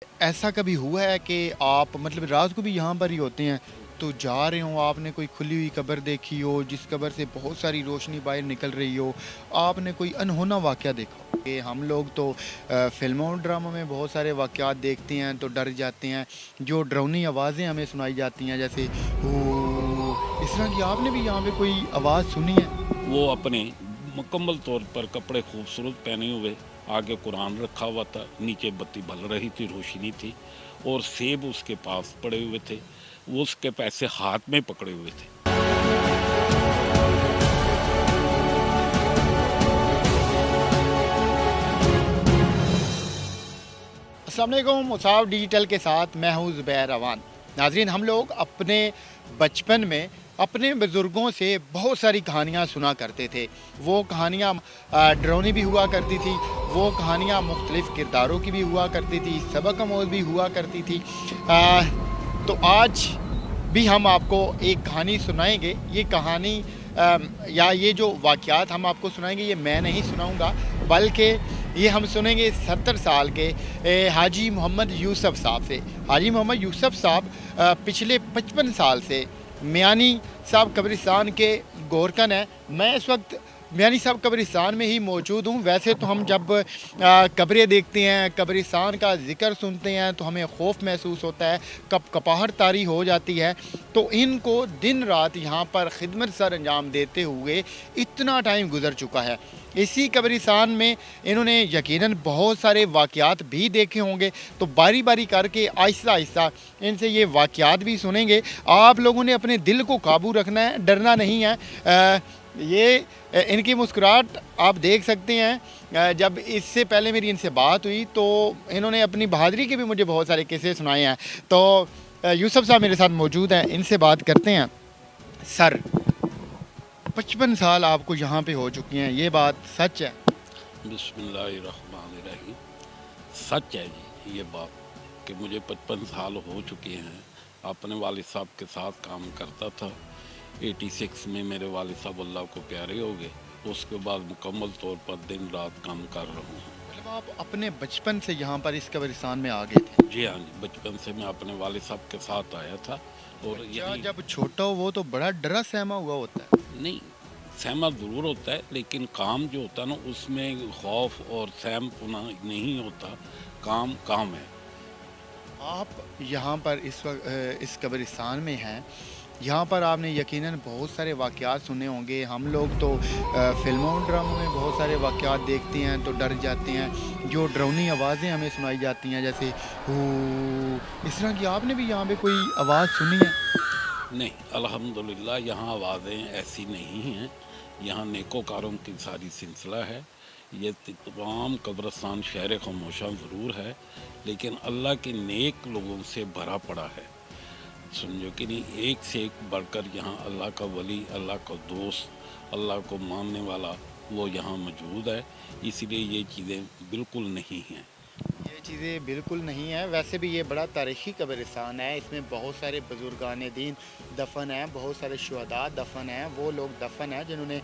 ऐसा कभी हुआ है कि आप मतलब रात को भी यहाँ पर ही होते हैं तो जा रहे हो, आपने कोई खुली हुई कब्र देखी हो जिस कब्र से बहुत सारी रोशनी बाहर निकल रही हो, आपने कोई अनहोना वाक़या देखा हो? कि हम लोग तो फिल्मों और ड्रामों में बहुत सारे वाक़यात देखते हैं तो डर जाते हैं, जो डरावनी आवाज़ें हमें सुनाई जाती हैं जैसे इस तरह की आपने भी यहाँ पे कोई आवाज़ सुनी है? वो अपने मुकम्मल तौर पर कपड़े खूबसूरत पहने हुए, आगे कुरान रखा हुआ था, नीचे बत्ती बल रही थी, रोशनी थी और सेब उसके पास पड़े हुए थे। वो उसके पैसे हाथ में पकड़े हुए थे। अस्सलाम वालेकुम, मुसाब डिजिटल के साथ मैं हूँ ज़ुबैर अवान। नाज़रीन, हम लोग अपने बचपन में अपने बुज़ुर्गों से बहुत सारी कहानियाँ सुना करते थे। वो कहानियाँ डरावनी भी हुआ करती थी, वो कहानियाँ मुख्तलिफ़ किरदारों की भी हुआ करती थी, सबक आमोज़ भी हुआ करती थी। तो आज भी हम आपको एक कहानी सुनाएंगे। ये कहानी या ये जो वाक़यात हम आपको सुनाएंगे ये मैं नहीं सुनाऊंगा, बल्कि ये हम सुनेंगे 70 साल के हाजी मोहम्मद यूसुफ साहब से। हाजी मोहम्मद यूसुफ साहब पिछले 55 साल से मियानी साहब कब्रिस्तान के गोरकन हैं। मैं इस वक्त मियानी साहब कब्रिस्तान में ही मौजूद हूँ। वैसे तो हम जब कब्रें देखते हैं, कब्रिस्तान का ज़िक्र सुनते हैं तो हमें खौफ महसूस होता है, कपकपाहट तारी हो जाती है। तो इनको दिन रात यहाँ पर खिदमत सर अंजाम देते हुए इतना टाइम गुजर चुका है। इसी कब्रिस्तान में इन्होंने यकीनन बहुत सारे वाक़यात भी देखे होंगे, तो बारी बारी करके आहिस्ता आहिस्ता इनसे ये वाक़यात भी सुनेंगे। आप लोगों ने अपने दिल को काबू रखना है, डरना नहीं है। ये इनकी मुस्कुराहट आप देख सकते हैं। जब इससे पहले मेरी इनसे बात हुई तो इन्होंने अपनी बहादुरी के भी मुझे बहुत सारे किस्से सुनाए हैं। तो यूसुफ साहब मेरे साथ मौजूद हैं, इनसे बात करते हैं। सर, 55 साल आपको यहाँ पे हो चुकी हैं, ये बात सच है? बिस्मिल्लाहिर्रहमानिर्रहीम। सच है जी ये बात कि मुझे 55 साल हो चुके हैं। अपने वालिद साहब के साथ काम करता था। 86 में मेरे वालिद साहब अल्लाह को प्यारे हो गए। उसके बाद मुकम्मल तौर पर दिन रात काम कर रहा हूँ। मतलब आप अपने बचपन से यहाँ पर इस कब्रिस्तान में आ गए थे? जी हाँ जी, बचपन से मैं अपने वालिद साहब के साथ आया था। और बच्चा यही जब छोटा हो वो तो बड़ा डरा सहमा हुआ होता है। नहीं, सहमा ज़रूर होता है, लेकिन काम जो होता है ना उसमें खौफ और सहम पुना नहीं होता। काम काम है। आप यहाँ पर इस वक्त इस कब्रिस्तान में हैं, यहाँ पर आपने यकीनन बहुत सारे वाक़यात सुने होंगे। हम लोग तो फिल्मों और ड्रामों में बहुत सारे वाक़यात देखते हैं तो डर जाते हैं, जो डरावनी आवाज़ें हमें सुनाई जाती हैं जैसे इस तरह की आपने भी यहाँ पे कोई आवाज़ सुनी है? नहीं, अल्हम्दुलिल्लाह यहाँ आवाज़ें ऐसी नहीं हैं। यहाँ नेकोकारों की सारी सिलसिला है। ये तमाम कब्रिस्तान शहर खामोशा ज़रूर है, लेकिन अल्लाह के नेक लोगों से भरा पड़ा है। समझो कि नहीं, एक से एक बढ़कर यहाँ अल्लाह का वली, अल्लाह का दोस्त, अल्लाह को मानने वाला वो यहाँ मौजूद है। इसलिए ये चीज़ें बिल्कुल नहीं हैं। ये चीज़ें बिल्कुल नहीं है। वैसे भी ये बड़ा तारीख़ी कब्रिस्तान है, इसमें बहुत सारे बुज़ुर्गान दीन दफन हैं, बहुत सारे शुहदा दफन हैं, वो लोग दफन हैं जिन्होंने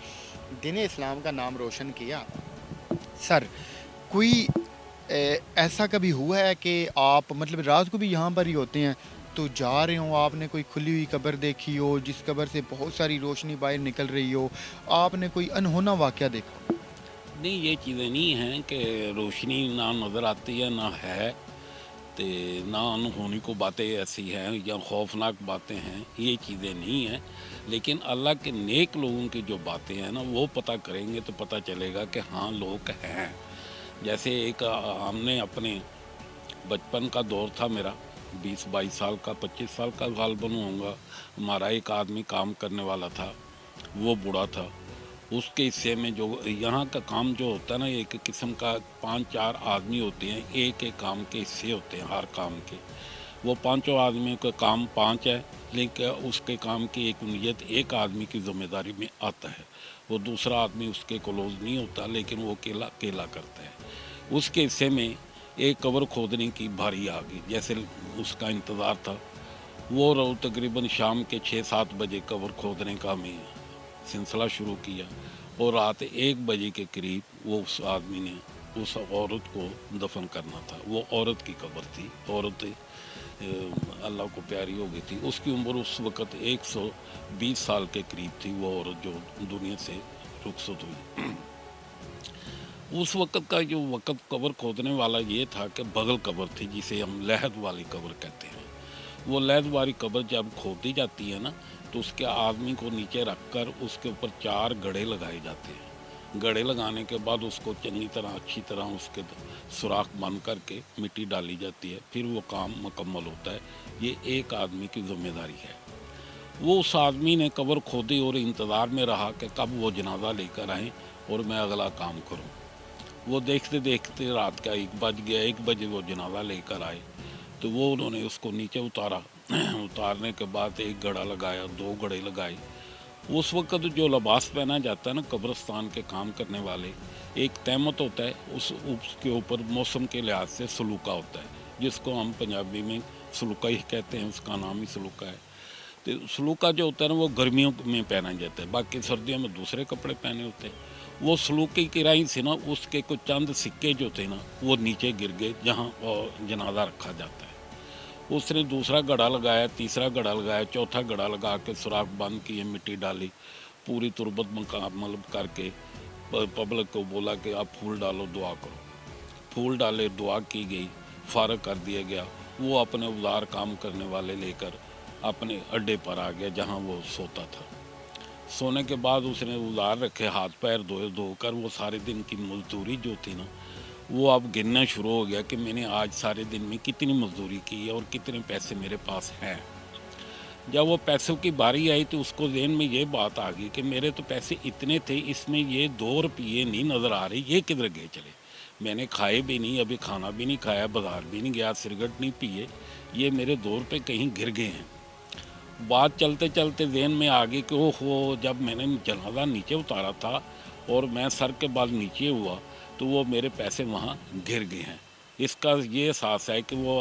दीन इस्लाम का नाम रोशन किया। सर, कोई ऐसा कभी हुआ है कि आप मतलब रात को भी यहाँ पर ही होते हैं तो जा रहे हो, आपने कोई खुली हुई कब्र देखी हो जिस कब्र से बहुत सारी रोशनी बाहर निकल रही हो, आपने कोई अनहोना वाक़या देखा हो? नहीं, ये चीज़ें नहीं हैं कि रोशनी ना नज़र आती है ना है, तो ना अनहोनी को बातें ऐसी हैं या खौफनाक बातें हैं, ये चीज़ें नहीं हैं। लेकिन अल्लाह के नेक लोगों की जो बातें हैं ना वो पता करेंगे तो पता चलेगा कि हाँ लोग हैं। जैसे एक हमने अपने बचपन का दौर था मेरा, 20-22 साल का, 25 साल का गालबन होऊंगा। हमारा एक आदमी काम करने वाला था, वो बूढ़ा था। उसके हिस्से में जो यहाँ का काम जो होता है ना, एक किस्म का 5-4 आदमी होते हैं, एक एक काम के हिस्से होते हैं हर काम के। वो पांचों आदमियों का काम 5 है, लेकिन उसके काम की एक नीयत एक आदमी की जिम्मेदारी में आता है। वो दूसरा आदमी उसके क्लोज नहीं होता, लेकिन वो अकेला अकेला करता है। उसके हिस्से में एक कब्र खोदने की भारी आ गई, जैसे उसका इंतज़ार था। वो तकरीबन शाम के 6-7 बजे कब्र खोदने का हमें सिलसिला शुरू किया और रात 1 बजे के करीब वो उस आदमी ने उस औरत को दफन करना था। वो औरत की कब्र थी, औरत अल्लाह को प्यारी हो गई थी। उसकी उम्र उस वक़्त 120 साल के करीब थी, वो औरत जो दुनिया से रुखसत हुई। उस वक़्त का जो वक़्त कब्र खोदने वाला ये था कि बगल कब्र थी, जिसे हम लहद वाली कब्र कहते हैं। वो लहद वाली कब्र जब खोदी जाती है ना, तो उसके आदमी को नीचे रख कर उसके ऊपर 4 गड्ढे लगाए जाते हैं। गड्ढे लगाने के बाद उसको चंगी तरह अच्छी तरह उसके सुराख बंद करके मिट्टी डाली जाती है, फिर वो काम मुकम्मल होता है। ये एक आदमी की ज़िम्मेदारी है। वो उस आदमी ने कब्र खोदी और इंतज़ार में रहा कि कब वो जनाजा लेकर आएँ और मैं अगला काम करूँ। वो देखते देखते रात का 1 बज गया। 1 बजे वो जनाजा लेकर आए, तो वो उन्होंने उसको नीचे उतारा। उतारने के बाद 1 गड्ढा लगाया, 2 गड्ढे लगाए। उस वक़्त जो लिबास पहना जाता है ना कब्रिस्तान के काम करने वाले, एक तहमत होता है, उसके ऊपर मौसम के लिहाज से सलूका होता है, जिसको हम पंजाबी में सलूका ही कहते हैं, उसका नाम ही सलूका है। तो सलूका जो होता है ना, वो गर्मियों में पहना जाता है, बाकी सर्दियों में दूसरे कपड़े पहने होते हैं। वो सलूके की राही से ना उसके कुछ चंद सिक्के जो थे ना, वो नीचे गिर गए जहाँ जनाजा रखा जाता है। उसने दूसरा गड्ढा लगाया, तीसरा गड्ढा लगाया, चौथा गड्ढा लगा के सुराख बंद किए, मिट्टी डाली, पूरी तुरबत मुकम्मल करके पब्लिक को बोला कि आप फूल डालो, दुआ करो। फूल डाले, दुआ की गई, फारग कर दिया गया। वो अपने उदार काम करने वाले लेकर अपने अड्डे पर आ गया जहाँ वो सोता था। सोने के बाद उसने उदार रखे, हाथ पैर धोकर वो सारे दिन की मजदूरी जो थी ना, वो अब गिनना शुरू हो गया कि मैंने आज सारे दिन में कितनी मजदूरी की है और कितने पैसे मेरे पास हैं। जब वो पैसों की बारी आई तो उसको ज़हन में ये बात आ गई कि मेरे तो पैसे इतने थे, इसमें ये 2 रुपये नहीं नज़र आ रहे, ये किधर गए चले। मैंने खाए भी नहीं, अभी खाना भी नहीं खाया, बाज़ार भी नहीं गया, सिगरेट नहीं पिए, ये मेरे 2 रुपये कहीं गिर गए हैं। बात चलते चलते ज़हन में आ गई कि ओहो, जब मैंने जनाजा नीचे उतारा था और मैं सर के बल नीचे हुआ तो वो मेरे पैसे वहाँ गिर गए हैं। इसका ये एहसास है कि वो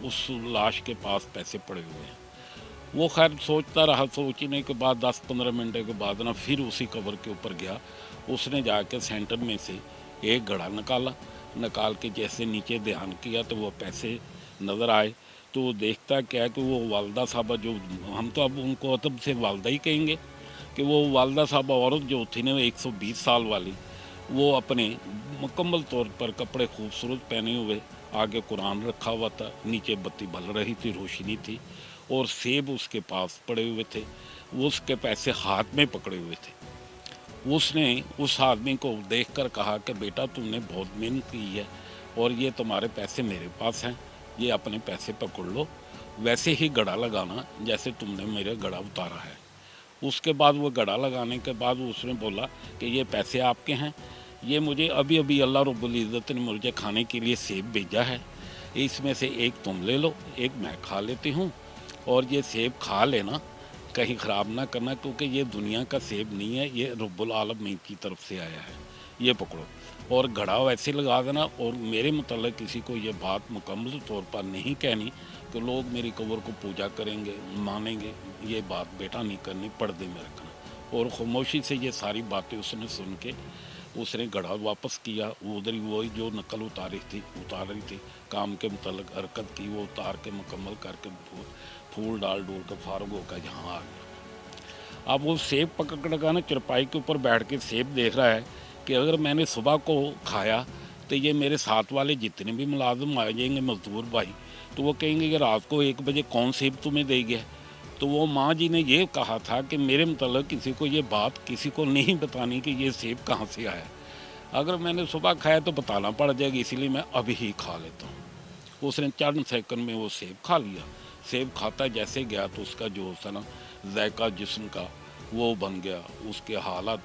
उस लाश के पास पैसे पड़े हुए हैं। वो खैर सोचता रहा, सोचने के बाद 10-15 मिनट के बाद ना फिर उसी कब्र के ऊपर गया। उसने जाकर सेंटर में से 1 घड़ा निकाल के जैसे नीचे ध्यान किया तो वो पैसे नज़र आए। तो वो देखता क्या है कि वो वालदा साहबा, जो हम तो अब उनको अदब से वालदा ही कहेंगे, कि वो वालदा साहबा औरत जो थी ना 120 साल वाली, वो अपने मुकम्मल तौर पर कपड़े खूबसूरत पहने हुए, आगे कुरान रखा हुआ था, नीचे बत्ती बल रही थी, रोशनी थी और सेब उसके पास पड़े हुए थे। वो उसके पैसे हाथ में पकड़े हुए थे। उसने उस आदमी को देखकर कहा कि बेटा, तुमने बहुत मेहनत की है और ये तुम्हारे पैसे मेरे पास हैं, ये अपने पैसे पकड़ लो, वैसे ही गड़ा लगाना जैसे तुमने मेरे गड़ा उतारा है। उसके बाद वो गड़ा लगाने के बाद उसने बोला कि ये पैसे आपके हैं, ये मुझे अभी अभी अल्लाह रब्बुल इज़्ज़त ने मुझे खाने के लिए सेब भेजा है, इसमें से एक तुम ले लो, एक मैं खा लेती हूँ, और ये सेब खा लेना, कहीं ख़राब ना करना, क्योंकि ये दुनिया का सेब नहीं है, ये रब्बुल आलमीन की तरफ से आया है, ये पकड़ो। और घड़ा वैसे लगा देना, और मेरे मतलब किसी को ये बात मुकम्मल तौर पर नहीं कहनी कि लोग मेरी कब्र को पूजा करेंगे, मानेंगे, ये बात बेटा नहीं करनी, पर्दे में रखना। और खामोशी से ये सारी बातें उसने सुन के उसने घड़ा वापस किया। उधर ही वही जो नकल उतार रही थी काम के मतलब हरकत की, वो उतार के मुकम्मल करके फूल डाल डोल कर फारग होकर यहाँ आ गया। अब वो सेब पकड़ कर ना चरपाई के ऊपर बैठ के सेब देख रहा है कि अगर मैंने सुबह को खाया तो ये मेरे साथ वाले जितने भी मुलाजिम आ जाएंगे, मजदूर भाई, तो वो कहेंगे कि रात को 1 बजे कौन सेब तुम्हें दे गया। तो वो माँ जी ने ये कहा था कि मेरे मतलब किसी को ये बात किसी को नहीं बतानी कि ये सेब कहाँ से आया, अगर मैंने सुबह खाया तो बताना पड़ जाएगा, इसीलिए मैं अभी ही खा लेता हूँ। उसने चंद सेकंड में वो सेब खा लिया। सेब खाता जैसे गया तो उसका जो होता ना जायका जिस्म का वो बन गया, उसके हालात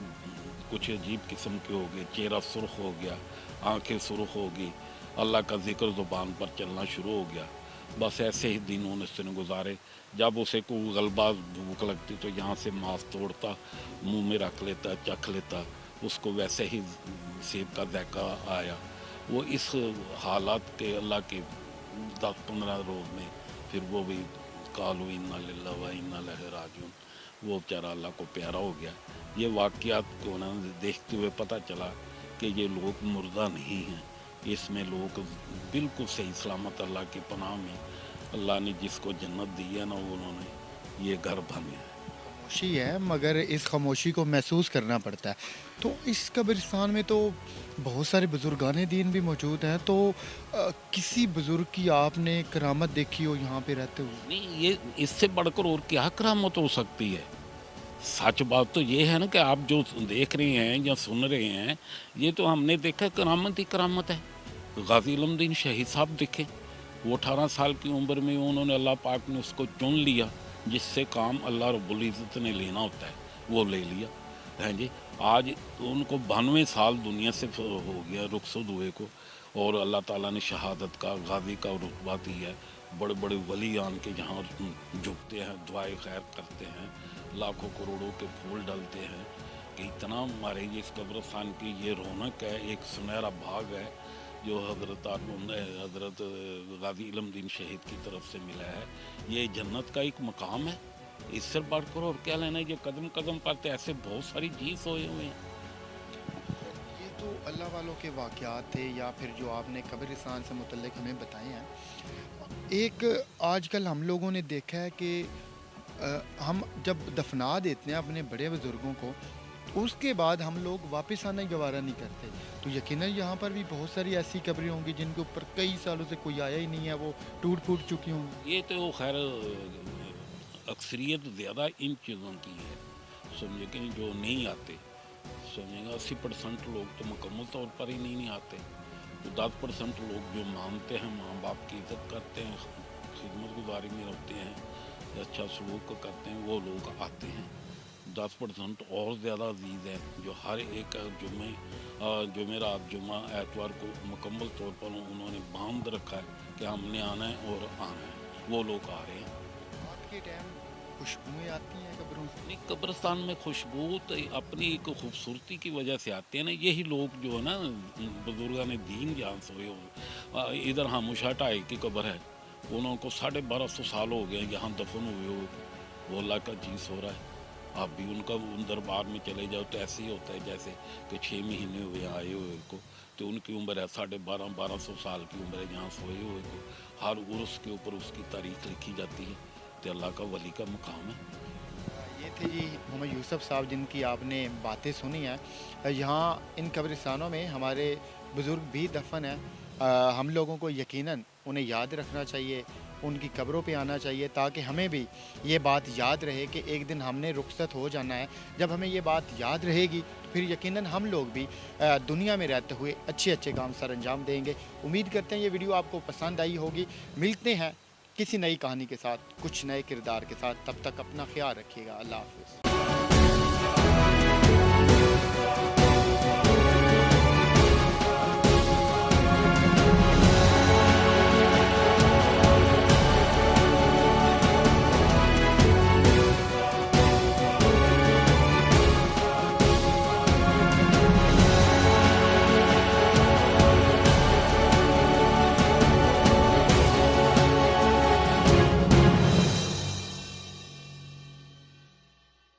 कुछ अजीब किस्म के हो गए, चेहरा सुर्ख हो गया, आंखें सुर्ख हो गई, अल्लाह का जिक्र ज़ुबान पर चलना शुरू हो गया। बस ऐसे ही दिन उसने गुजारे। जब उसे कोई गलबा भूख लगती तो यहाँ से मांस तोड़ता, मुंह में रख लेता, चख लेता, उसको वैसे ही सेब का जायका आया। वो इस हालात के अल्लाह के 10-15 रोज़ में फिर वो भी कालू इन्ना लिल्लाहि व इन्ना इलैहि राजिऊन, वो बेचारा अल्लाह को प्यारा हो गया। ये वाक़यात को ना देखते हुए पता चला کہ یہ لوگ مردہ نہیں ہیں، اس میں لوگ بالکل صحیح سلامت اللہ کی پناہ میں، اللہ نے جس کو جنت دی ہے نا انہوں نے یہ گھر بنے ہیں۔ خاموشی ہے مگر اس خاموشی کو محسوس کرنا پڑتا ہے۔ تو اس قبرستان میں تو بہت سارے بزرگان دین بھی موجود ہیں، تو کسی بزرگ کی آپ نے کرامت دیکھی ہو یہاں پہ رہتے ہوئے؟ نہیں، یہ اس سے بڑھ کر اور کیا کرامت ہو سکتی ہے؟ سچ بات تو یہ ہے نا کہ آپ جو دیکھ رہے ہیں یا سن رہے ہیں یہ تو ہم نے دیکھا، کرامت ہی کرامت ہے۔ غازی علم دین شہید صاحب دیکھیں، وہ 18 سال کی عمر میں انہوں نے اللہ پاک نے اس کو چن لیا، جس سے کام اللہ رب العزت نے لینا ہوتا ہے وہ لے لیا ہیں جی۔ آج ان کو 92 سال دنیا سے ہو گیا رخصت ہوئے کو، اور اللہ تعالیٰ نے شہادت کا غازی کا رتبہ دیا ہے۔ بڑے بڑے ولی آن کے جہاں جھکتے ہیں، دعائے خیر کرتے ہیں، لاکھوں کروڑوں کے پھول ڈالتے ہیں کہ اتنا ہمارے اس قبرستان کی یہ رونق ہے، ایک سنہرا بھاگ ہے جو حضرت غازی علم دین شہید کی طرف سے ملا ہے۔ یہ جنت کا ایک مقام ہے، اس سے بڑھ کر اور کیا لینا ہے؟ یہ قدم قدم پر تو ایسے بہت ساری چیز ہوئے ہوئے ہیں۔ یہ تو اللہ والوں کے واقعات تھے یا پھر جو آپ نے قبرستان سے متعلق ہمیں بتائے ہیں۔ ایک آج کل ہم لوگوں نے دیکھا ہے کہ ہم جب دفنا دیتے ہیں اپنے بڑے بزرگوں کو، اس کے بعد ہم لوگ واپس آنا گوارہ نہیں کرتے، تو یقیناً یہاں پر بھی بہت ساری ایسی قبریں ہوں گی جن کے اوپر کئی سالوں سے کوئی آیا ہی نہیں ہے، وہ ٹوٹ پھوٹ چکی ہوں گی۔ یہ تو خیر اکثریت زیادہ ان چیزوں کی ہے، سمجھے کہ جو نہیں آتے، سمجھے گا 80% لوگ تو مکمل طور پر ہی نہیں آتے، تو 10% لوگ جو مانتے ہیں، ماں باپ کی عزت کرتے ہیں، خدمت گزاری میں رہتے ہیں، اچھا سلوک کرتے ہیں، وہ لوگ آتے ہیں۔ 10% اور زیادہ عزیز ہیں جو ہر ایک جمعرات، جمعہ، اتوار کو مکمل طور پر انہوں نے باندھ رکھا ہے کہ ہم نے آنا ہے اور آنا ہے، وہ لوگ آ رہے ہیں۔ رات کے ٹائم خوشبوئیں آتی ہیں قبروں سے؟ نہیں، قبرستان میں خوشبو تو اپنی ایک خوبصورتی کی وجہ سے آتے ہیں نا، یہی لوگ جو ہے نا بزرگان دین جہاں سوئے ہوئے، ادھر ہاموشا ٹائی کی قبر ہے، انہوں کو 1250 سال ہو گئے یہاں دفن ہوئے ہوئے، وہ اللہ کا جیس ہو رہا ہے۔ آپ بھی ان کا ان دربار میں چلے جاؤ تو ایسے ہی ہوتا ہے جیسے کہ 6 مہینے ہوئے آئے ہوئے کو، تو ان کی عمر ہے 1250 سال کی عمر ہے یہاں سوئے ہوئے کو، ہر عرس کے اوپر اس کی تاریخ لکھی جاتی ہے، تو اللہ کا ولی کا مقام ہے۔ یہ تھے جی محمد یوسف صاحب جن کی آپ نے باتیں سنی ہیں۔ یہاں ان قبرستانوں میں ہمارے بزرگ بھی دفن ہیں، ہم لوگوں کو یقیناً انہیں یاد رکھنا چاہیے، ان کی قبروں پہ آنا چاہیے تاکہ ہمیں بھی یہ بات یاد رہے کہ ایک دن ہم نے رخصت ہو جانا ہے۔ جب ہمیں یہ بات یاد رہے گی تو پھر یقیناً ہم لوگ بھی دنیا میں رہتے ہوئے اچھے اچھے کام سر انجام دیں گے۔ امید کرتے ہیں یہ ویڈیو آپ کو پسند آئی ہوگی۔ ملتے ہیں کسی نئی کہانی کے ساتھ، کچھ نئے کردار کے ساتھ، تب تک اپنا خیال رکھیے گا۔ اللہ حافظ۔